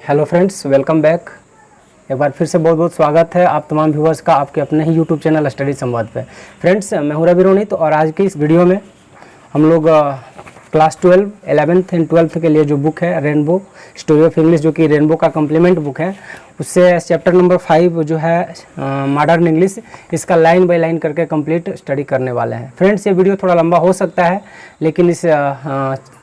Hello friends, welcome back. एक बार फिर से बहुत बहुत स्वागत है आप तमाम व्यूअर्स का आपके अपने ही यूट्यूब चैनल स्टडी संवाद पे। फ्रेंड्स, मैं हूं रवि रोनित और आज की इस वीडियो में हम लोग क्लास 12, 11th एंड 12th के लिए जो बुक है रेनबो स्टोरी ऑफ इंग्लिश, जो कि रेनबो का कम्प्लीमेंट बुक है, उससे चैप्टर नंबर 5 जो है मॉडर्न इंग्लिश, इसका लाइन बाय लाइन करके कंप्लीट स्टडी करने वाले हैं। फ्रेंड्स, ये वीडियो थोड़ा लंबा हो सकता है, लेकिन इस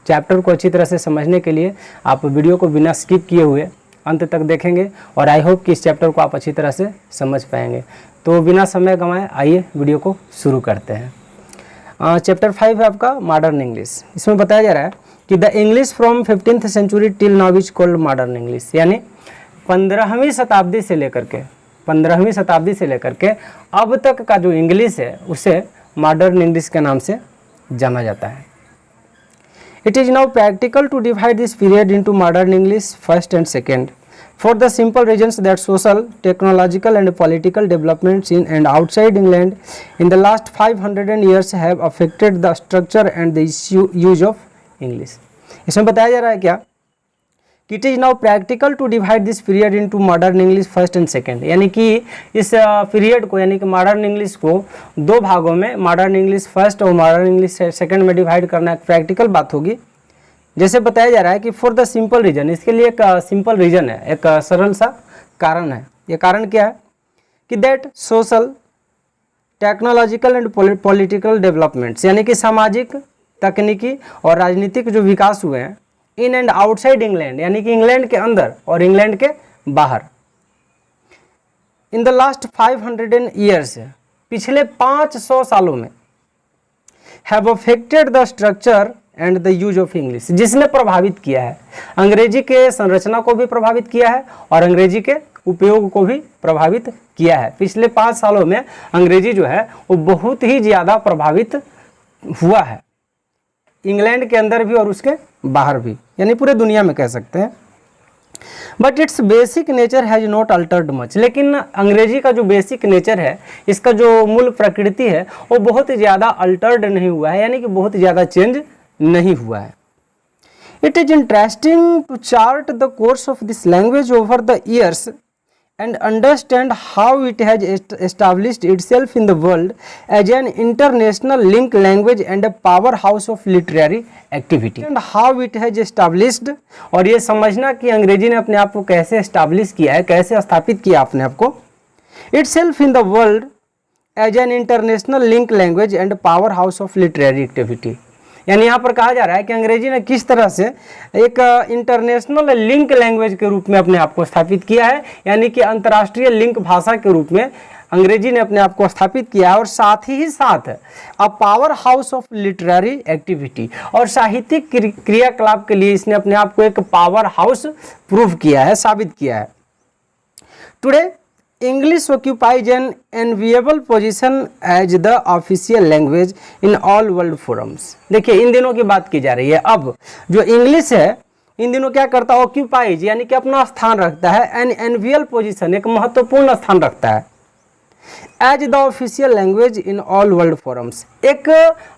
चैप्टर को अच्छी तरह से समझने के लिए आप वीडियो को बिना स्किप किए हुए अंत तक देखेंगे और आई होप कि इस चैप्टर को आप अच्छी तरह से समझ पाएंगे। तो बिना समय गंवाए आइए वीडियो को शुरू करते हैं। चैप्टर 5 है आपका मॉडर्न इंग्लिश। इसमें बताया जा रहा है कि the English from 15th century till now is called modern English, यानी 15वीं शताब्दी से लेकर के अब तक का जो इंग्लिश है उसे मॉडर्न इंग्लिश के नाम से जाना जाता है। It is now practical to divide this period into modern English first and second, for the simple reasons that social, technological and political developments in and outside England in the last 500 years have affected the structure and the use of English. इसमें बताया जा रहा है क्या कि it is now practical to divide this period into modern English first and second, यानी कि इस पीरियड को, यानी कि मॉडर्न इंग्लिश को दो भागों में, मॉडर्न इंग्लिश फर्स्ट और मॉडर्न इंग्लिश सेकंड में डिवाइड करना एक प्रैक्टिकल बात होगी। जैसे बताया जा रहा है कि फॉर द सिंपल रीजन, इसके लिए एक सिंपल रीजन है, एक सरल सा कारण है। ये कारण क्या है कि that social, technological and political developments, यानी कि सामाजिक, तकनीकी और राजनीतिक जो विकास हुए हैं इन एंड आउटसाइड इंग्लैंड, यानी कि इंग्लैंड के अंदर और इंग्लैंड के बाहर, इन द लास्ट 500 ईयर्स, पिछले 500 सालों में, have affected the structure and the use of English, जिसने प्रभावित किया है, अंग्रेजी के संरचना को भी प्रभावित किया है और अंग्रेजी के उपयोग को भी प्रभावित किया है। पिछले 5 सालों में अंग्रेजी जो है वो बहुत ही ज़्यादा प्रभावित हुआ है, इंग्लैंड के अंदर भी और उसके बाहर भी, यानी पूरे दुनिया में कह सकते हैं। But it's basic nature has not Altered much, लेकिन अंग्रेजी का जो बेसिक नेचर है, इसका जो मूल प्रकृति है, वो बहुत ज़्यादा अल्टर्ड नहीं हुआ है, यानी कि बहुत ज़्यादा चेंज नहीं हुआ है। It is interesting to chart the course of this language over the years and understand how it has established itself in the world as an international link language and a powerhouse of literary activity, and how it has established, और ये समझना कि अंग्रेजी ने अपने आप को कैसे एस्टैब्लिश किया है, कैसे स्थापित किया अपने आप को itself in the world as an international link language and powerhouse of literary activity। यानी यहाँ पर कहा जा रहा है कि अंग्रेजी ने किस तरह से एक इंटरनेशनल लिंक लैंग्वेज के रूप में अपने आप को स्थापित किया है, यानी कि अंतर्राष्ट्रीय लिंक भाषा के रूप में अंग्रेजी ने अपने आप को स्थापित किया है, और साथ ही साथ a power house of literary activity, और साहित्यिक क्रियाकलाप के लिए इसने अपने आप को एक पावर हाउस प्रूव किया है, साबित किया है। Today English occupies an enviable position as the official language in all world forums। देखिए, इन दिनों की बात की जा रही है। अब जो इंग्लिश है इन दिनों क्या करता है, ऑक्यूपाइज, यानी कि अपना स्थान रखता है, एन एनवियल पोजिशन, एक महत्वपूर्ण स्थान रखता है, as the official language in all world forums, एक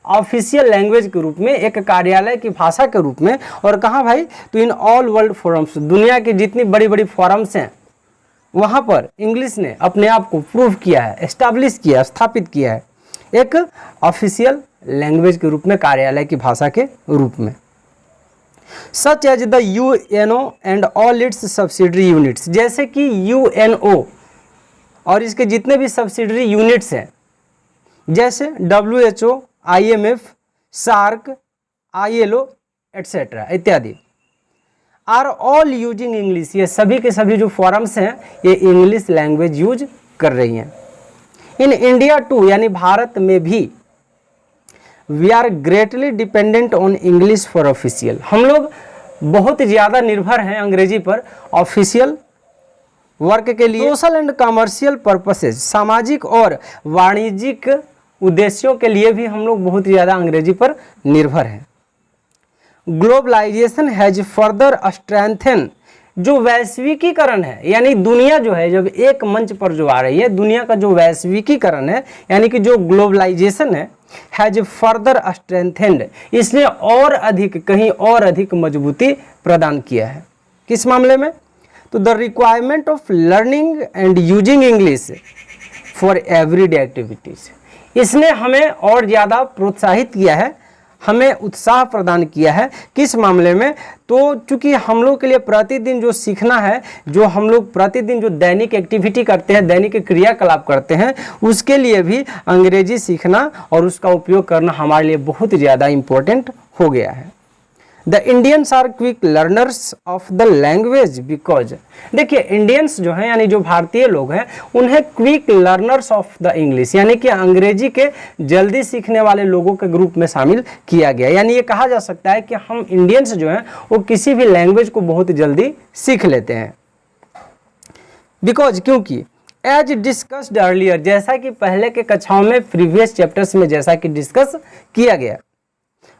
ऑफिशियल लैंग्वेज के रूप में, एक कार्यालय की भाषा के रूप में। और कहाँ भाई, तो इन ऑल वर्ल्ड फोरम्स, दुनिया की जितनी बड़ी बड़ी फोरम्स हैं वहाँ पर इंग्लिश ने अपने आप को प्रूव किया है, एस्टैब्लिश किया, स्थापित किया है एक ऑफिशियल लैंग्वेज के रूप में, कार्यालय की भाषा के रूप में। Such as the UNO and all its subsidiary units, जैसे कि यूएनओ और इसके जितने भी सब्सिडरी यूनिट्स हैं, जैसे WHO, IMF, SAARC, ILO etcetera इत्यादि, आर ऑल यूजिंग इंग्लिश, ये सभी के सभी जो फॉरम्स हैं ये इंग्लिश लैंग्वेज यूज कर रही हैं। इन इंडिया टू, यानी भारत में भी, we are greatly dependent on English for official, हम लोग बहुत ज़्यादा निर्भर हैं अंग्रेजी पर ऑफिशियल वर्क के लिए, सोशल एंड कमर्शियल पर्पसेज, सामाजिक और वाणिज्यिक उद्देश्यों के लिए भी हम लोग बहुत ज़्यादा अंग्रेजी पर निर्भर हैं। ग्लोबलाइजेशन हैज फर्दर स्ट्रेंथन, जो वैश्विकीकरण है, यानी दुनिया जो है जब एक मंच पर जो आ रही है, दुनिया का जो वैश्विकीकरण है, यानी कि जो ग्लोबलाइजेशन है, हैज फर्दर स्ट्रेंथेंड, इसने और अधिक, कहीं और अधिक मजबूती प्रदान किया है। किस मामले में? तो the requirement of learning and using English for everyday activities, इसने हमें और ज़्यादा प्रोत्साहित किया है, हमें उत्साह प्रदान किया है। किस मामले में? तो चूंकि हम लोग के लिए प्रतिदिन जो सीखना है, जो हम लोग प्रतिदिन जो दैनिक एक्टिविटी करते हैं, दैनिक क्रियाकलाप करते हैं, उसके लिए भी अंग्रेजी सीखना और उसका उपयोग करना हमारे लिए बहुत ज़्यादा इम्पोर्टेंट हो गया है। The Indians are quick learners of the language because, देखिए इंडियंस जो हैं यानी जो भारतीय लोग हैं, उन्हें quick learners of the English यानी कि अंग्रेजी के जल्दी सीखने वाले लोगों के ग्रुप में शामिल किया गया। यानी ये कहा जा सकता है कि हम इंडियंस जो हैं वो किसी भी लैंग्वेज को बहुत जल्दी सीख लेते हैं। बिकॉज, क्योंकि एज डिस्कस्ड अर्लियर, जैसा कि पहले के कक्षाओं में प्रीवियस चैप्टर्स में जैसा कि डिस्कस किया गया,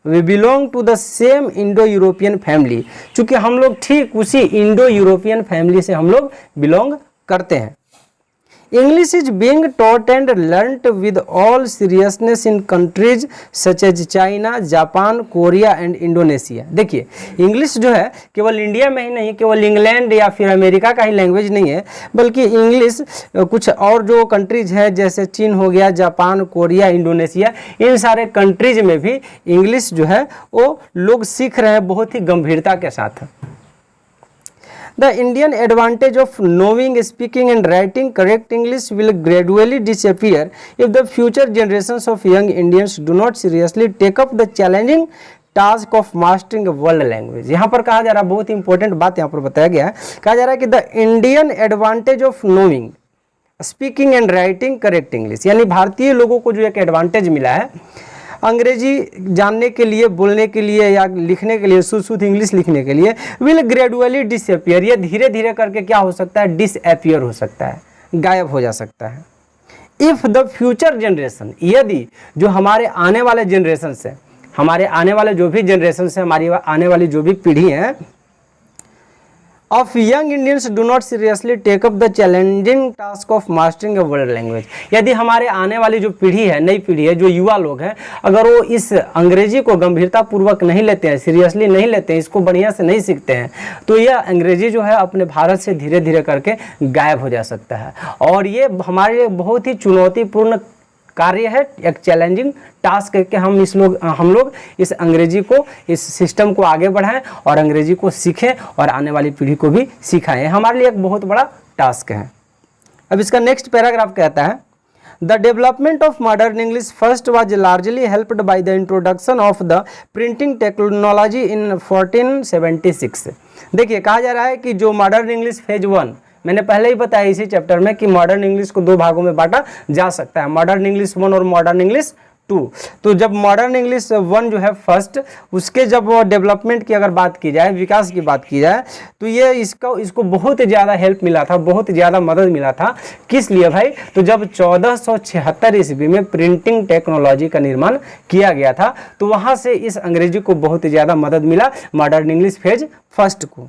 we belong to the same Indo European family, चूंकि हम लोग ठीक उसी इंडो यूरोपियन फैमिली से हम लोग बिलोंग करते हैं। English is being taught and learned with all seriousness in countries such as China, Japan, Korea and Indonesia. देखिए इंग्लिश जो है केवल इंडिया में ही नहीं, केवल इंग्लैंड या फिर अमेरिका का ही लैंग्वेज नहीं है, बल्कि इंग्लिश कुछ और जो कंट्रीज हैं जैसे चीन हो गया, जापान, कोरिया, इंडोनेशिया, इन सारे कंट्रीज में भी इंग्लिश जो है वो लोग सीख रहे हैं बहुत ही गंभीरता के साथ। The Indian advantage of knowing, speaking and writing correct English will gradually disappear if the future generations of young Indians do not seriously take up the challenging task of mastering a world language। यहाँ पर कहा जा रहा है, बहुत important बात यहाँ पर बताया गया है, कहा जा रहा है कि the Indian advantage of knowing, speaking and writing correct English, यानी भारतीय लोगों को जो एक एडवांटेज मिला है अंग्रेजी जानने के लिए, बोलने के लिए या लिखने के लिए, शुद्ध इंग्लिश लिखने के लिए, विल ग्रेजुअली डिसअपियर, ये धीरे धीरे करके क्या हो सकता है? डिसअपियर हो सकता है, गायब हो जा सकता है। इफ़ द फ्यूचर जनरेशन, यदि जो हमारे आने वाले जनरेशन से, हमारे आने वाले जो भी जनरेशन से, हमारी आने वाली जो भी पीढ़ी है of young Indians do not seriously take up the challenging task of mastering a world language, यदि हमारे आने वाली जो पीढ़ी है, नई पीढ़ी है, जो युवा लोग हैं, अगर वो इस अंग्रेजी को गंभीरता पूर्वक नहीं लेते हैं, सीरियसली नहीं लेते हैं, इसको बढ़िया से नहीं सीखते हैं, तो यह अंग्रेजी जो है अपने भारत से धीरे धीरे करके गायब हो जा सकता है। और ये हमारे लिए बहुत ही चुनौतीपूर्ण कार्य है, एक चैलेंजिंग टास्क है कि हम लोग इस अंग्रेजी को, इस सिस्टम को आगे बढ़ाएं और अंग्रेजी को सीखें और आने वाली पीढ़ी को भी सिखाएं। हमारे लिए एक बहुत बड़ा टास्क है। अब इसका नेक्स्ट पैराग्राफ कहता है, the development of modern English first was largely helped bye the introduction of the printing technology in 1476। देखिए कहा जा रहा है कि जो मॉडर्न इंग्लिश फेज 1, मैंने पहले ही बताया इसी चैप्टर में कि मॉडर्न इंग्लिश को दो भागों में बांटा जा सकता है, मॉडर्न इंग्लिश 1 और मॉडर्न इंग्लिश 2। तो जब मॉडर्न इंग्लिश 1 जो है फर्स्ट, उसके जब डेवलपमेंट की अगर बात की जाए, विकास की बात की जाए, तो ये इसको बहुत ज़्यादा हेल्प मिला था, बहुत ज़्यादा मदद मिला था। किस लिए भाई? तो जब 1476 ईस्वी में प्रिंटिंग टेक्नोलॉजी का निर्माण किया गया था, तो वहाँ से इस अंग्रेजी को बहुत ज़्यादा मदद मिला, मॉडर्न इंग्लिश फेज फर्स्ट को।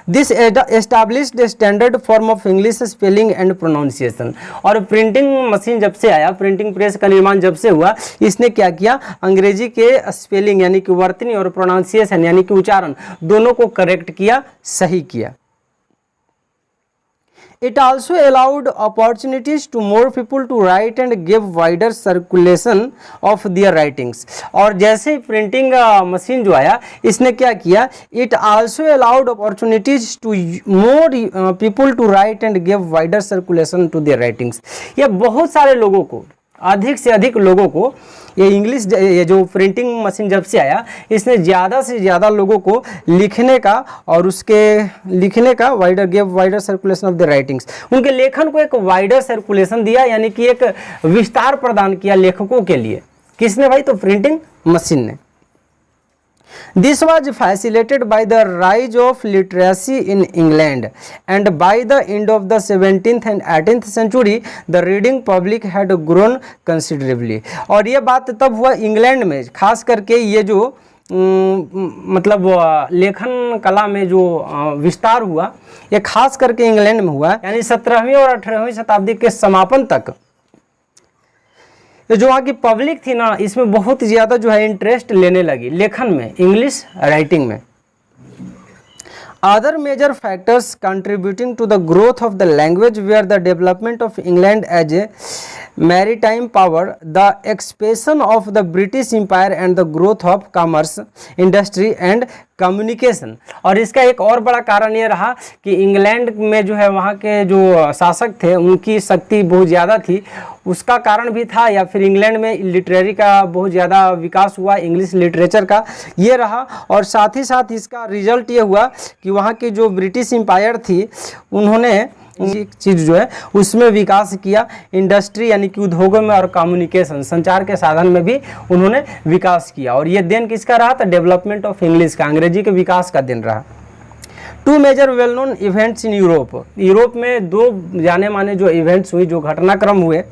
This established standard form of English spelling and pronunciation. और प्रिंटिंग मशीन जब से आया, प्रिंटिंग प्रेस का निर्माण जब से हुआ, इसने क्या किया? अंग्रेजी के स्पेलिंग यानी कि वर्तनी और प्रोनाउंसिएशन यानी कि उच्चारण दोनों को करेक्ट किया, सही किया। It also allowed opportunities to more people to write and give wider circulation of their writings। और जैसे ही प्रिंटिंग मशीन जो आया, इसने क्या किया? It also allowed opportunities to more people to write and give wider circulation to their writings। ये बहुत सारे लोगों को, अधिक से अधिक लोगों को, ये जो प्रिंटिंग मशीन जब से आया, इसने ज़्यादा से ज़्यादा लोगों को लिखने का और उसके लिखने का wider circulation of the writings, उनके लेखन को एक वाइडर सर्कुलेशन दिया, यानी कि एक विस्तार प्रदान किया लेखकों के लिए। किसने भाई? तो प्रिंटिंग मशीन ने। This was facilitated by the rise of literacy in England, and by the end of the 17th and 18th century, the reading public had grown considerably। और ये बात तब हुआ इंग्लैंड में, खास करके ये जो मतलब लेखन कला में जो विस्तार हुआ, ये खास करके इंग्लैंड में हुआ, यानी 17वीं और 18वीं शताब्दी के समापन तक तो जो वहाँ की पब्लिक थी ना, इसमें बहुत ज़्यादा जो है इंटरेस्ट लेने लगी लेखन में, इंग्लिश राइटिंग में। Other major factors contributing to the growth of the language were the development of England as a maritime power, the expansion of the British Empire and the growth of commerce, industry and communication. और इसका एक और बड़ा कारण ये रहा कि England में जो है वहाँ के जो शासक थे उनकी शक्ति बहुत ज़्यादा थी, उसका कारण भी था, या फिर इंग्लैंड में लिटरेरी का बहुत ज़्यादा विकास हुआ, इंग्लिश लिटरेचर का ये रहा। और साथ ही साथ इसका रिजल्ट ये हुआ कि वहाँ की जो ब्रिटिश एम्पायर थी उन्होंने चीज़ जो है उसमें विकास किया, इंडस्ट्री यानी कि उद्योगों में और कम्युनिकेशन संचार के साधन में भी उन्होंने विकास किया। और ये दिन किसका रहा था? डेवलपमेंट ऑफ इंग्लिश का, अंग्रेजी के विकास का दिन रहा। Two major well known events in Europe में दो जाने माने जो इवेंट्स हुई, जो घटनाक्रम हुए,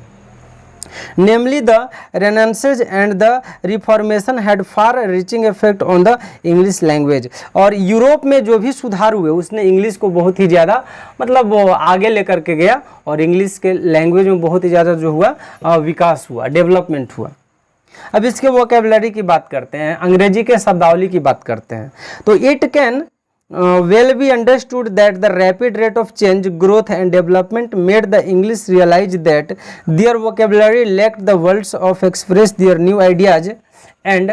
namely the Renaissance and the Reformation had far-reaching effect on the English language। और यूरोप में जो भी सुधार हुए उसने इंग्लिश को बहुत ही ज़्यादा मतलब आगे लेकर के गया और इंग्लिश के लैंग्वेज में बहुत ही ज़्यादा जो हुआ विकास हुआ, डेवलपमेंट हुआ। अब इसके वोकेबलरी की बात करते हैं, अंग्रेजी के शब्दावली की बात करते हैं। तो it can well be understood that the rapid rate of change, growth and development made the English realize that their vocabulary lacked the words of express their new ideas and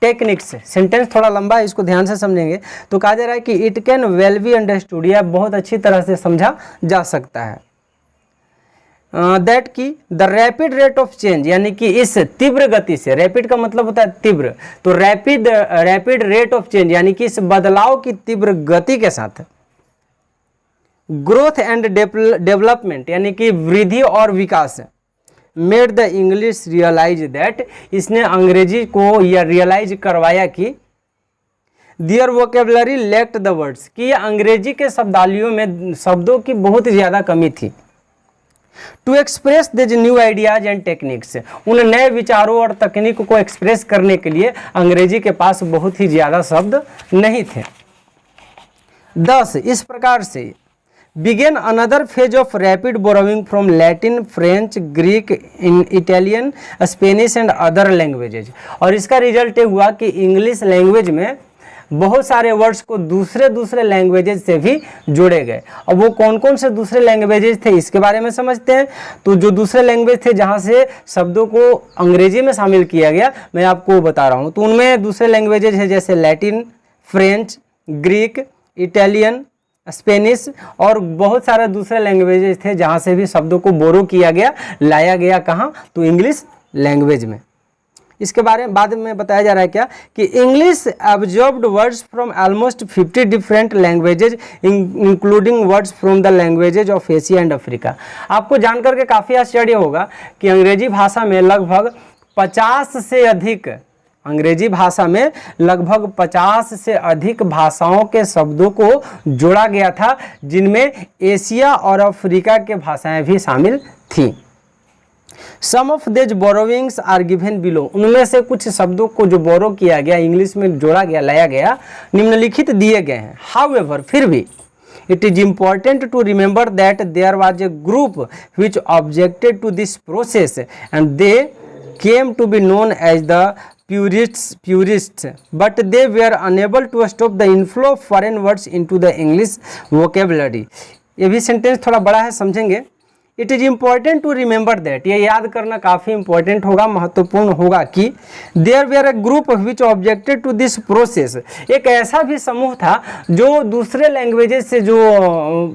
techniques। Sentence थोड़ा लंबा है, इसको ध्यान से समझेंगे। तो कहा जा रहा है कि it can well be understood, यह बहुत अच्छी तरह से समझा जा सकता है दैट की the rapid rate of change, यानी कि इस तीव्र गति से, रैपिड का मतलब होता है तीव्र, तो रैपिड रेट ऑफ चेंज यानी कि इस बदलाव की तीव्र गति के साथ, ग्रोथ एंड डेवलपमेंट यानी कि वृद्धि और विकास, made the English realise that, इसने अंग्रेजी को यह रियलाइज करवाया कि their vocabulary lacked the words, कि अंग्रेजी के शब्दावलियों में शब्दों की बहुत ज़्यादा कमी थी। To express these new ideas and techniques, उन नए विचारों और तकनीक को एक्सप्रेस करने के लिए अंग्रेजी के पास बहुत ही ज़्यादा शब्द नहीं थे। 10 इस प्रकार से began another phase of rapid borrowing from Latin, French, Greek, Italian, Spanish and other languages. और इसका रिजल्ट ये हुआ कि इंग्लिश लैंग्वेज में बहुत सारे वर्ड्स को दूसरे लैंग्वेजेज से भी जोड़े गए। अब वो कौन कौन से दूसरे लैंग्वेजेज थे इसके बारे में समझते हैं। तो जो दूसरे लैंग्वेज थे जहाँ से शब्दों को अंग्रेजी में शामिल किया गया, मैं आपको बता रहा हूँ। तो उनमें दूसरे लैंग्वेजेज है जैसे Latin, French, Greek, Italian, Spanish और बहुत सारे दूसरे लैंग्वेजेज थे जहाँ से भी शब्दों को बोरो किया गया, लाया गया कहाँ? तो इंग्लिश लैंग्वेज में। इसके बारे में बाद में बताया जा रहा है क्या कि English absorbed words from almost 50 different languages including words from the languages of Asia and Africa. आपको जानकर के काफ़ी आश्चर्य होगा कि अंग्रेजी भाषा में लगभग 50 से अधिक, अंग्रेजी भाषा में लगभग 50 से अधिक भाषाओं के शब्दों को जोड़ा गया था, जिनमें एशिया और अफ्रीका के भाषाएं भी शामिल थीं। Some of these borrowings are given below, उनमें से कुछ शब्दों को जो बोरो किया गया, इंग्लिश में जोड़ा गया, लाया गया, निम्नलिखित दिए गए हैं। हाउएवर, फिर भी it is important to remember that there was a group which objected to this process and they came to be known as the purists, but they were unable to stop the inflow of foreign words into the English vocabulary। ये भी sentence थोड़ा बड़ा है, समझेंगे। It is important to remember that, ये याद करना काफ़ी इंपॉर्टेंट होगा, महत्वपूर्ण होगा कि there were a group which objected to this process, एक ऐसा भी समूह था जो दूसरे लैंग्वेजेस से जो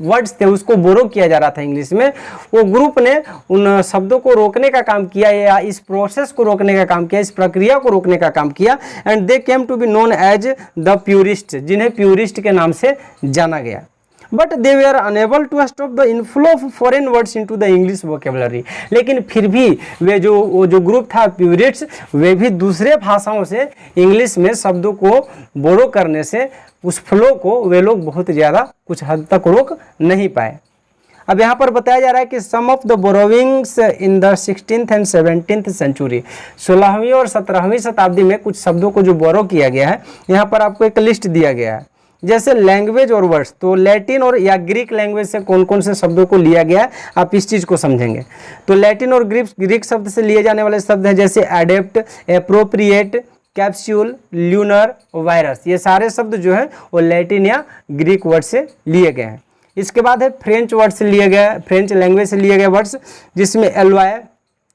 वर्ड्स थे उसको बोरो किया जा रहा था इंग्लिश में, वो ग्रुप ने उन शब्दों को रोकने का काम किया या इस प्रोसेस को रोकने का काम किया, इस प्रक्रिया को रोकने का काम किया। And they came to be known as the purist, जिन्हें प्यूरिस्ट के नाम से जाना गया। बट दे वे are unable to stop the inflow of foreign words into the English vocabulary, लेकिन फिर भी वो जो ग्रुप था प्यूरिट्स, वे भी दूसरे भाषाओं से इंग्लिश में शब्दों को बोरो करने से उस फ्लो को वे लोग बहुत ज़्यादा कुछ हद तक रोक नहीं पाए। अब यहाँ पर बताया जा रहा है कि some of the borrowings in the 16th and 17th century, 16वीं और 17वीं शताब्दी में कुछ शब्दों को जो बोरो किया गया है, यहाँ पर आपको एक लिस्ट दिया गया है। जैसे लैंग्वेज और वर्ड्स, तो लैटिन और या ग्रीक लैंग्वेज से कौन कौन से शब्दों को लिया गया है, आप इस चीज़ को समझेंगे। तो लैटिन और ग्रीक शब्द से लिए जाने वाले शब्द हैं जैसे adept, appropriate, capsule, lunar, virus, ये सारे शब्द जो है वो लैटिन या ग्रीक वर्ड से लिए गए हैं। इसके बाद है फ्रेंच वर्ड से लिए गए, फ्रेंच लैंग्वेज से लिए गए वर्ड्स, जिसमें एलवाई,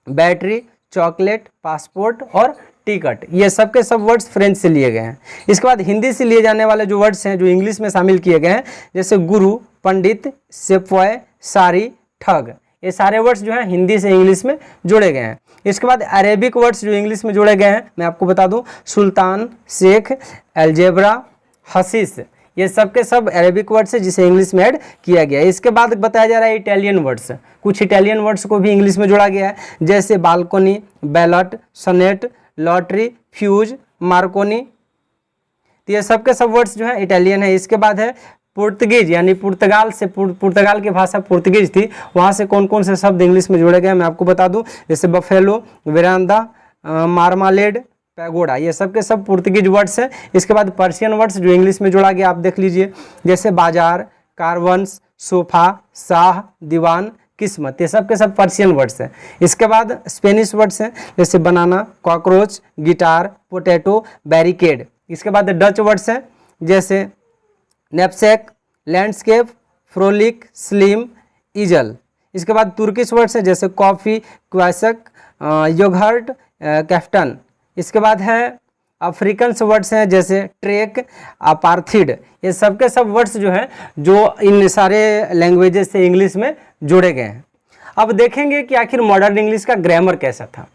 बैटरी, चॉकलेट, पासपोर्ट और टिकट, ये सब के सब वर्ड्स फ्रेंच से लिए गए हैं। इसके बाद हिंदी से लिए जाने वाले जो वर्ड्स हैं जो इंग्लिश में शामिल किए गए हैं, जैसे गुरु, पंडित, सेपॉय, सारी, ठग, ये सारे वर्ड्स जो हैं हिंदी से इंग्लिश में जोड़े गए हैं। इसके बाद अरेबिक वर्ड्स जो इंग्लिश में जोड़े गए हैं, मैं आपको बता दूं, सुल्तान, शेख, अलजेब्रा, हसीस, ये सब के सब अरेबिक वर्ड्स है जिसे इंग्लिश में ऐड किया गया है। इसके बाद बताया जा रहा है इटालियन वर्ड्स, कुछ इटालियन वर्ड्स को भी इंग्लिश में जोड़ा गया है, जैसे balcony, ballot, sonnet, lottery, fuse, macaroni, तो ये सब के सब वर्ड्स जो है इटालियन है। इसके बाद है पुर्तगीज, यानी पुर्तगाल से, पुर्तगाल की भाषा पुर्तगीज थी, वहाँ से कौन कौन से शब्द इंग्लिश में जोड़े गए मैं आपको बता दूं, जैसे बफेलो, वेरांदा, मार्मालेड, पैगोडा, ये सब के सब पुर्तगीज वर्ड्स हैं। इसके बाद पर्शियन वर्ड्स जो इंग्लिश में जोड़ा गया आप देख लीजिए, जैसे बाजार, कारवंस, सोफा, शाह, दीवान, किस्मत, ये सब के सब पर्शियन वर्ड्स हैं। इसके बाद स्पेनिश वर्ड्स हैं, जैसे बनाना, कॉकरोच, गिटार, पोटैटो, बैरिकेड। इसके बाद डच वर्ड्स हैं, जैसे नैपसैक, लैंडस्केप, फ्रोलिक, स्लिम, ईजल। इसके बाद तुर्किश वर्ड्स हैं, जैसे कॉफ़ी, क्वासक, योगर्ट, कैफ्टन। इसके बाद है अफ्रीकन वर्ड्स हैं, जैसे ट्रेक, अपार्थिड, ये सब के सब वर्ड्स जो हैं जो इन सारे लैंग्वेजेस से इंग्लिश में जोड़े गए हैं। अब देखेंगे कि आखिर मॉडर्न इंग्लिश का ग्रामर कैसा था।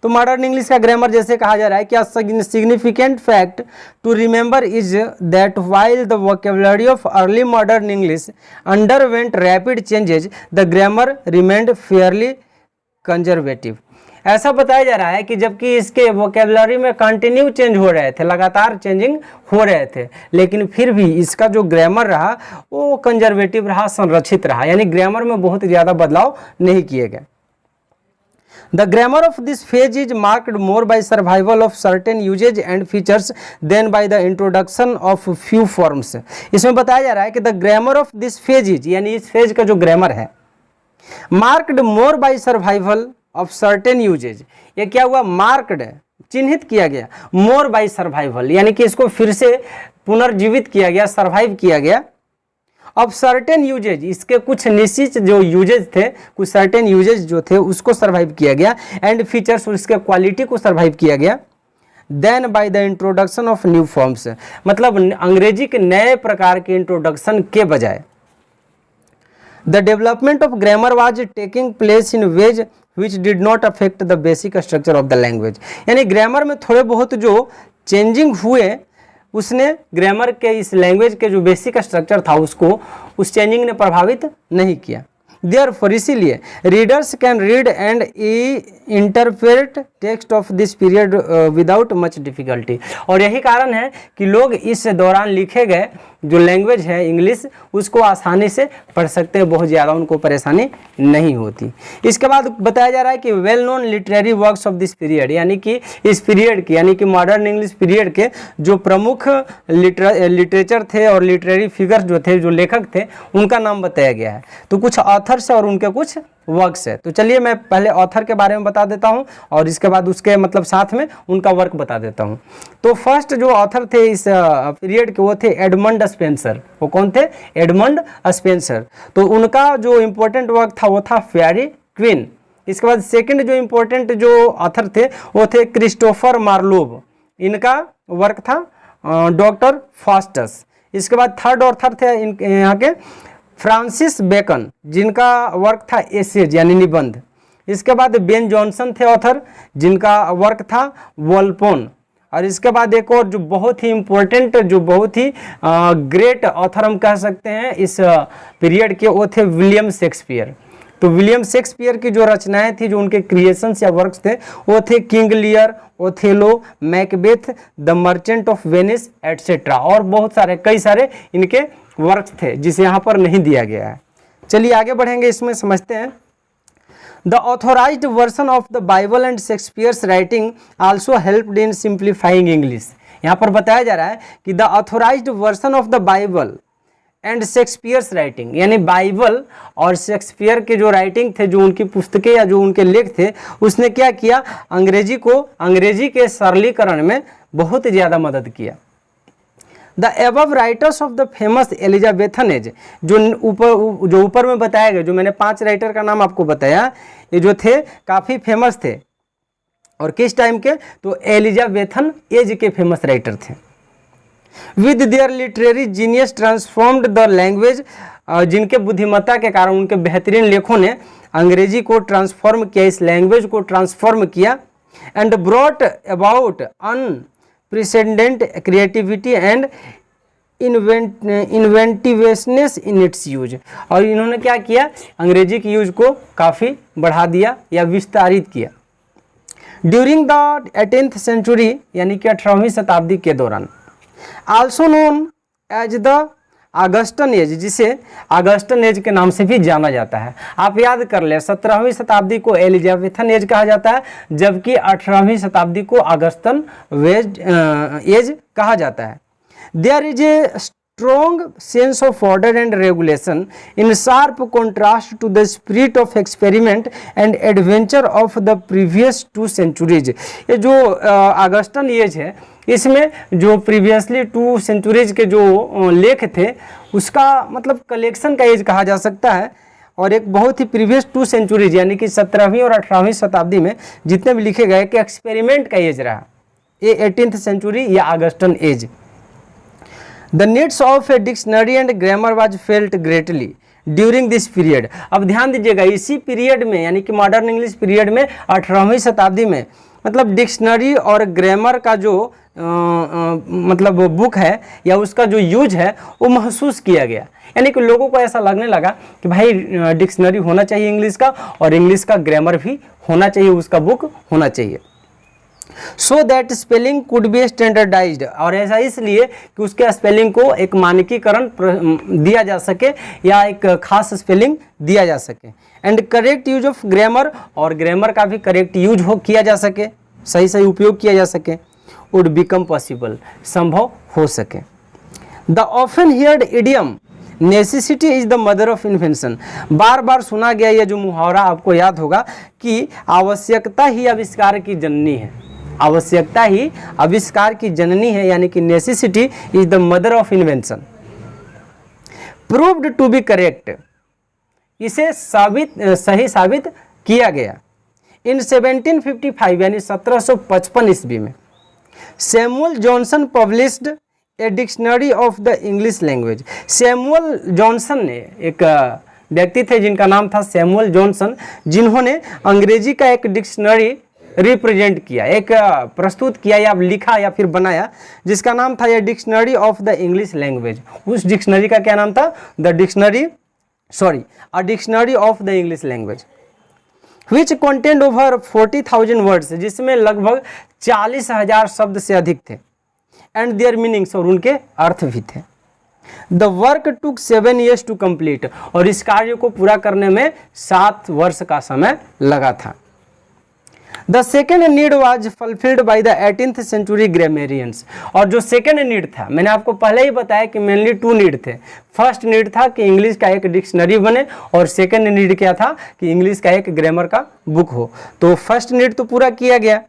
तो मॉडर्न इंग्लिश का ग्रामर जैसे कहा जा रहा है कि significant fact to remember is that while the vocabulary of early modern English underwent rapid changes, the grammar remained fairly conservative. ऐसा बताया जा रहा है कि जबकि इसके वोकेबुलरी में कंटिन्यू चेंज हो रहे थे, लगातार चेंजिंग हो रहे थे, लेकिन फिर भी इसका जो ग्रामर रहा वो कंजर्वेटिव रहा, संरक्षित रहा, यानी ग्रामर में बहुत ज़्यादा बदलाव नहीं किए गए। The grammar of this phase is marked more by survival of certain usage and features than by the introduction of few forms। इसमें बताया जा रहा है कि the grammar of this phase is, यानी इस फेज का जो ग्रामर है, marked more by survival of certain usage, ये क्या हुआ, marked, चिन्हित किया गया, more by survival, यानी कि इसको फिर से पुनर्जीवित किया गया, सर्वाइव किया गया। अब सर्टेन यूजेज, इसके कुछ निश्चित जो यूजेज थे, कुछ सर्टेन यूजेज जो थे उसको सर्वाइव किया गया, एंड फीचर्स, उसके क्वालिटी को सर्वाइव किया गया। Then by the introduction of new forms, मतलब अंग्रेजी के नए प्रकार के इंट्रोडक्शन के बजाय the development of grammar was taking place in ways which did not affect the basic structure of the language, यानी ग्रामर में थोड़े बहुत जो चेंजिंग हुए उसने ग्रामर के, इस लैंग्वेज के जो बेसिक स्ट्रक्चर था उसको, उस चेंजिंग ने प्रभावित नहीं किया। देयरफॉर, इसीलिए readers can read and interpret text of this period without much difficulty, और यही कारण है कि लोग इस दौरान लिखे गए जो लैंग्वेज है इंग्लिश उसको आसानी से पढ़ सकते हैं, बहुत ज़्यादा उनको परेशानी नहीं होती। इसके बाद बताया जा रहा है कि well known literary works of this period, यानी कि इस पीरियड के, यानी कि मॉडर्न इंग्लिश पीरियड के जो प्रमुख लिटरेचर थे और लिटरेरी फिगर्स जो थे, जो लेखक थे, उनका नाम बताया गया है। तो कुछ ऑथर्स और उनके कुछ वर्क्स है। तो चलिए मैं पहले ऑथर के बारे में बता देता हूं और इसके बाद उसके मतलब साथ में उनका वर्क बता देता हूं। तो फर्स्ट जो ऑथर थे इस पीरियड के वो थे एडमंड स्पेंसर। वो कौन थे? Edmund Spenser. तो उनका जो इम्पोर्टेंट वर्क था वो था फेयरी क्वीन। इसके बाद सेकंड जो इम्पोर्टेंट जो ऑथर थे वो थे क्रिस्टोफर मार्लोव। इनका वर्क था डॉक्टर फास्टस। इसके बाद थर्ड ऑथर थे यहाँ के फ्रांसिस बेकन, जिनका वर्क था एसेज यानी निबंध। इसके बाद बेन जॉनसन थे ऑथर, जिनका वर्क था वॉल्पोन। और इसके बाद एक और जो बहुत ही इम्पोर्टेंट, जो बहुत ही ग्रेट ऑथर हम कह सकते हैं इस पीरियड के, वो थे विलियम शेक्सपियर। तो विलियम शेक्सपियर की जो रचनाएं थी, जो उनके क्रिएशंस या वर्क्स थे, वो थे King Lear, Othello, Macbeth, the merchant of Venice etcetera. और बहुत सारे, कई सारे इनके वर्क्स थे जिसे यहाँ पर नहीं दिया गया है। चलिए आगे बढ़ेंगे, इसमें समझते हैं। The authorised version of the Bible and Shakespeare's writing also helped in simplifying English. यहाँ पर बताया जा रहा है कि the authorised version of the Bible and Shakespeare's writing, यानी बाइबल और शेक्सपियर के जो राइटिंग थे, जो उनकी पुस्तकें या जो उनके लेख थे, उसने क्या किया, अंग्रेजी के सरलीकरण में बहुत ज़्यादा मदद किया। The above writers of the famous Elizabethan age, जो ऊपर में बताया गया, जो मैंने 5 राइटर का नाम आपको बताया, ये जो थे काफ़ी फेमस थे। और किस टाइम के, तो एलिजाबेथन एज के फेमस राइटर थे। With their literary genius transformed the language, जिनके बुद्धिमत्ता के कारण, उनके बेहतरीन लेखों ने अंग्रेजी को ट्रांसफॉर्म किया, इस लैंग्वेज को ट्रांसफॉर्म किया। And brought about unprecedented creativity and inventiveness in its use, और इन्होंने क्या किया, अंग्रेजी की यूज को काफ़ी बढ़ा दिया या विस्तारित किया। ड्यूरिंग द 18th सेंचुरी, यानी कि 18वीं शताब्दी के दौरान, also known as the Augustan age, जिसे ऑगस्टन एज के नाम से भी जाना जाता है। आप याद कर ले, 17वीं शताब्दी को एलिजाबेथन एज कहा जाता है, जबकि 18वीं शताब्दी को ऑगस्टन एज कहा जाता है। There is a strong sense of order and regulation in sharp contrast to the spirit of experiment and adventure of the previous 2 centuries। ये जो ऑगस्टन एज है, इसमें जो प्रीवियसली 2 सेंचुरीज के जो लेख थे, उसका मतलब कलेक्शन का एज कहा जा सकता है। और एक बहुत ही प्रीवियस 2 सेंचुरीज, यानी कि 17वीं और 18वीं शताब्दी में जितने भी लिखे गए कि एक्सपेरिमेंट का एज रहा, ये 18th सेंचुरी या Augustan age. The needs of a dictionary and grammar was felt greatly during this period। अब ध्यान दीजिएगा, इसी पीरियड में, यानी कि मॉडर्न इंग्लिश पीरियड में, 18वीं शताब्दी में, मतलब डिक्शनरी और ग्रामर का जो मतलब बुक है या उसका जो यूज है, वो महसूस किया गया। यानी कि लोगों को ऐसा लगने लगा कि भाई डिक्शनरी होना चाहिए इंग्लिश का, और इंग्लिश का ग्रामर भी होना चाहिए, उसका बुक होना चाहिए। So that spelling could be standardised, और ऐसा इसलिए कि उसके स्पेलिंग को एक मानकीकरण दिया जा सके या एक खास स्पेलिंग दिया जा सके। And correct use of grammar, और ग्रामर का भी करेक्ट यूज किया जा सके, सही सही उपयोग किया जा सके, वुड बिकम पॉसिबल, संभव हो सके। The often heard idiom necessity is the mother of invention, बार बार सुना गया यह जो मुहावरा आपको याद होगा कि आवश्यकता ही आविष्कार की जननी है, आवश्यकता ही आविष्कार की जननी है, यानी कि necessity is the mother of invention. Proved to be correct, इसे सही साबित किया गया। इन 1755 यानी 1755 ईस्वी में Samuel Johnson published a dictionary of the English language. Samuel Johnson ने, एक व्यक्ति थे जिनका नाम था सैमुअल जॉनसन, जिन्होंने अंग्रेजी का एक डिक्शनरी रिप्रेजेंट किया, एक प्रस्तुत किया या लिखा या फिर बनाया, जिसका नाम था ये dictionary of the English language. उस डिक्शनरी का क्या नाम था, a dictionary of the English language, which content over 40,000 words, जिसमें लगभग 40,000 शब्द से अधिक थे। एंड देयर मीनिंग्स, और उनके अर्थ भी थे। The work took 7 years to complete, और इस कार्य को पूरा करने में 7 वर्ष का समय लगा था। The second need was fulfilled by the 18th century grammarians, और जो सेकेंड नीड था, मैंने आपको पहले ही बताया कि मेनली 2 नीड थे। फर्स्ट नीड था कि इंग्लिश का एक डिक्शनरी बने, और सेकेंड नीड क्या था कि इंग्लिश का एक ग्रामर का बुक हो। तो फर्स्ट नीड तो पूरा किया गया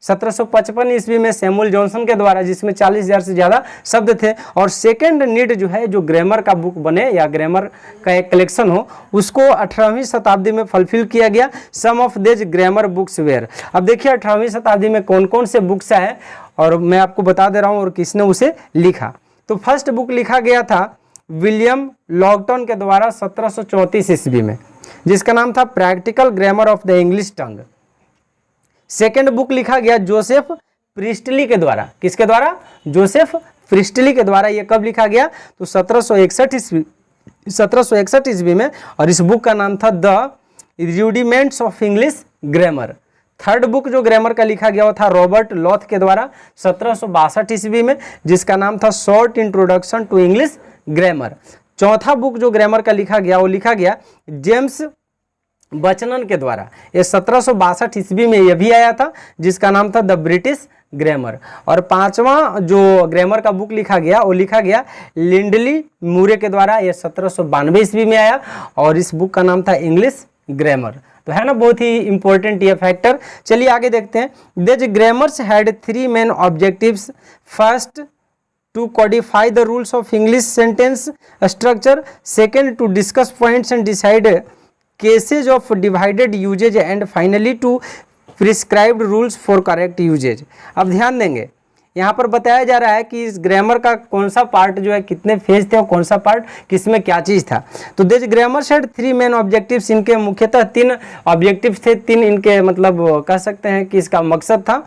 1755 ईस्वी में सैमुअल जॉनसन के द्वारा, जिसमें 40,000 से ज़्यादा शब्द थे। और सेकेंड नीड जो है, जो ग्रामर का बुक बने या ग्रामर का एक कलेक्शन हो, उसको 18वीं शताब्दी में फुलफिल किया गया। Some of this grammar books were, अब देखिए 18वीं शताब्दी में कौन कौन से बुक्स हैं, और मैं आपको बता दे रहा हूँ और किसने उसे लिखा। तो फर्स्ट बुक लिखा गया था विलियम लॉगटन के द्वारा 1734 ईस्वी में, जिसका नाम था practical grammar of the English tongue. Second book लिखा गया जोसेफ प्रिस्टली के द्वारा, किसके द्वारा, जोसेफ प्रिस्टली के द्वारा। ये कब लिखा गया, तो 1761 ईस्वी में, और इस बुक का नाम था the rudiments of English grammar. Third book जो ग्रामर का लिखा गया वो था रॉबर्ट लॉथ के द्वारा 1762 ईस्वी में, जिसका नाम था short introduction to English grammar. चौथा बुक जो ग्रामर का लिखा गया वो लिखा गया जेम्स बचनन के द्वारा, ये 1762 ईस्वी में यह भी आया था, जिसका नाम था द ब्रिटिश ग्रामर। और पांचवा जो ग्रामर का बुक लिखा गया वो लिखा गया लिंडली मूरे के द्वारा, ये 1792 ईस्वी में आया और इस बुक का नाम था इंग्लिश ग्रामर। तो है ना बहुत ही इंपॉर्टेंट ये फैक्टर। चलिए आगे देखते हैं। This grammars had 3 main objectives. First, to codify the rules of English sentence structure. Second, to discuss points and decide cases of divided usage. And finally, to prescribed rules for correct usage. अब ध्यान देंगे, यहाँ पर बताया जा रहा है कि इस ग्रामर का कौन सा पार्ट जो है कितने फेज थे और कौन सा पार्ट किस में क्या चीज़ था। तो this grammar had 3 main objectives, इनके मुख्यतः 3 ऑब्जेक्टिव्स थे, 3 इनके मतलब कह सकते हैं कि इसका मकसद था।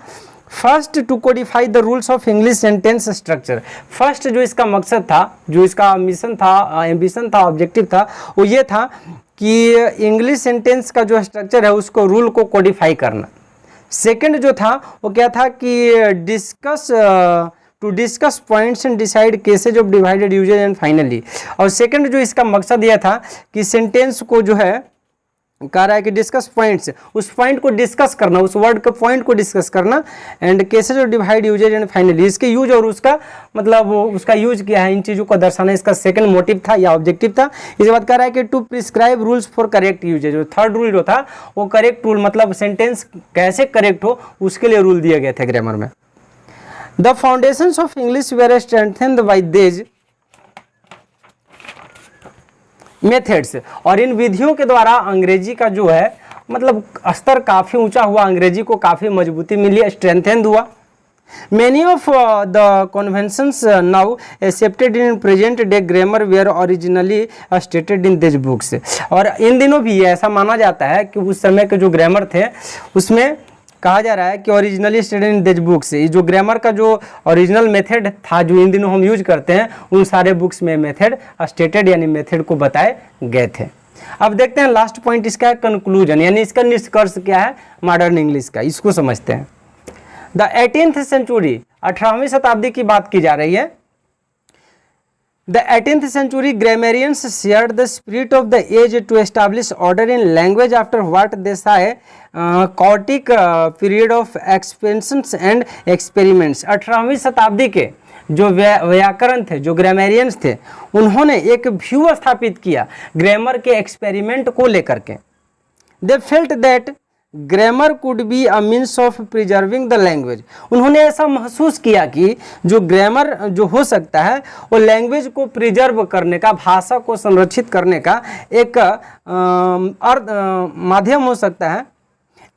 First, to codify the rules of English sentence structure. First जो इसका मकसद था, जो इसका मिशन था, एम्बिशन था, ऑब्जेक्टिव था, वो ये था कि इंग्लिश सेंटेंस का जो स्ट्रक्चर है उसको रूल को कोडिफाई करना। सेकंड जो था वो क्या था कि discuss points and decide cases of divided usages. And finally, और सेकंड जो इसका मकसद यह था कि सेंटेंस को जो है कह रहा है कि डिस्कस पॉइंट्स, उस पॉइंट को डिस्कस करना, उस वर्ड के पॉइंट को डिस्कस करना। And cases of divide usages. And finally, इसके यूज और उसका मतलब उसका यूज क्या है, इन चीज़ों को दर्शाना इसका सेकंड मोटिव था या ऑब्जेक्टिव था। इसके बाद कह रहा है कि to prescribe rules for correct usage. जो थर्ड रूल जो था वो करेक्ट रूल, मतलब सेंटेंस कैसे करेक्ट हो उसके लिए रूल दिए गए थे ग्रामर में। The foundations of English were strengthened by this methods. और इन विधियों के द्वारा अंग्रेजी का जो है मतलब स्तर काफ़ी ऊंचा हुआ, अंग्रेजी को काफ़ी मजबूती मिली, स्ट्रेंथेंड हुआ। Many of the conventions now accepted in present day grammar were originally stated in these books। और इन दिनों भी ऐसा माना जाता है कि उस समय के जो ग्रामर थे उसमें कहा जा रहा है कि originally stated in this books. ये जो ग्रामर का जो ओरिजिनल मेथड था जो इन दिनों हम यूज करते हैं उन सारे बुक्स में मेथड स्टेटेड यानी मेथड को बताए गए थे। अब देखते हैं लास्ट पॉइंट इसका है कंक्लूजन, यानी इसका निष्कर्ष क्या है मॉडर्न इंग्लिश का, इसको समझते हैं। द 18th सेंचुरी, 18वीं शताब्दी की बात की जा रही है। The 18th century grammarians shared the spirit of the age to establish order in language after what they saw chaotic period of expansions and experiments। 18वीं शताब्दी के जो व्याकरण थे, जो ग्रामेरियंस थे, उन्होंने एक व्यू स्थापित किया ग्रामर के एक्सपेरिमेंट को लेकर के। They felt that grammar could be a means of preserving the language. उन्होंने ऐसा महसूस किया कि जो ग्रामर जो हो सकता है वो लैंग्वेज को प्रिजर्व करने का, भाषा को संरक्षित करने का एक माध्यम हो सकता है।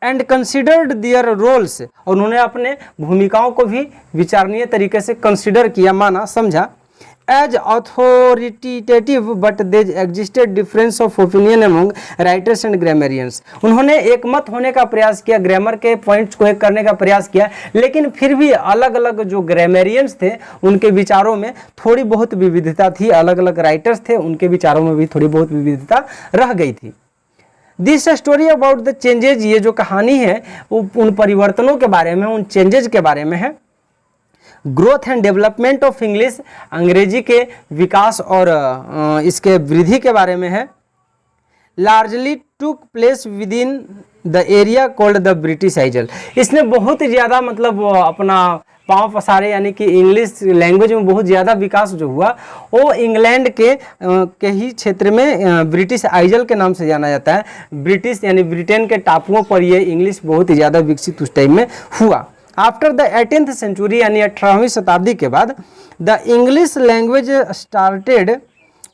एंड कंसिडर्ड दियर रोल्स, और उन्होंने अपने भूमिकाओं को भी विचारणीय तरीके से कंसिडर किया, माना, समझा। As authoritative but there existed difference of opinion among writers and grammarians. उन्होंने एक मत होने का प्रयास किया, ग्रामर के पॉइंट्स को एक करने का प्रयास किया, लेकिन फिर भी अलग अलग जो ग्रामेरियंस थे उनके विचारों में थोड़ी बहुत विविधता थी, अलग अलग राइटर्स थे उनके विचारों में भी थोड़ी बहुत विविधता रह गई थी। This story about the changes, ये जो कहानी है वो उन परिवर्तनों के बारे में, उन चेंजेज के बारे में है। Growth and development of English, अंग्रेजी के विकास और इसके वृद्धि के बारे में है। Largely took place with in the area called the British Aizawl. इसने बहुत ही ज़्यादा मतलब अपना पाँव पसारे, यानी कि इंग्लिश लैंग्वेज में बहुत ज़्यादा विकास जो हुआ वो इंग्लैंड के ही क्षेत्र में ब्रिटिश आइजल के नाम से जाना जाता है। ब्रिटिश यानी ब्रिटेन के टापुओं पर ये इंग्लिश बहुत ही ज़्यादा विकसित उस टाइम में हुआ। आफ्टर द 18th सेंचुरी यानी 18वीं शताब्दी के बाद the English language started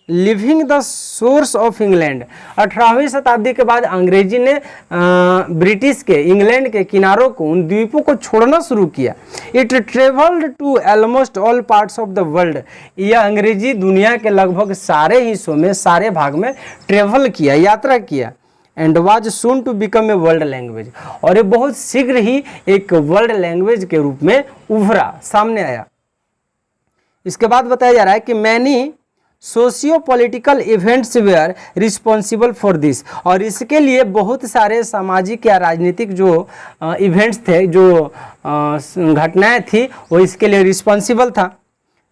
leaving the shores of England. 18वीं शताब्दी के बाद अंग्रेजी ने ब्रिटिश के, इंग्लैंड के किनारों को, उन द्वीपों को छोड़ना शुरू किया। It travelled to almost all parts of the world. यह अंग्रेजी दुनिया के लगभग सारे हिस्सों में, सारे भाग में ट्रेवल किया, यात्रा किया। And was soon to become a world language, और ये बहुत शीघ्र ही एक वर्ल्ड लैंग्वेज के रूप में उभरा, सामने आया। इसके बाद बताया जा रहा है कि many socio political events were responsible for this, और इसके लिए बहुत सारे सामाजिक या राजनीतिक जो इवेंट्स थे, जो घटनाएं थी, वो इसके लिए रिस्पॉन्सिबल था।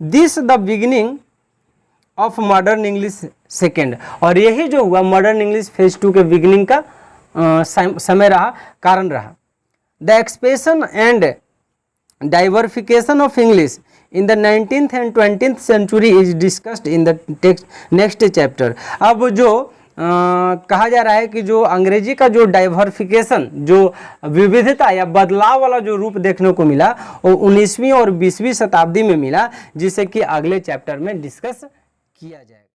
This the beginning of modern English second, और यही जो हुआ मॉडर्न इंग्लिश फेज 2 के बिगिनिंग का समय रहा, कारण रहा। The expansion and diversification of English in the 19th and 20th century is discussed in the next chapter. अब जो कहा जा रहा है कि जो अंग्रेजी का जो डाइवर्फिकेशन, जो विविधता या बदलाव वाला जो रूप देखने को मिला वो 19वीं और 20वीं शताब्दी में मिला, जिसे कि अगले चैप्टर में डिस्कस किया जाएगा।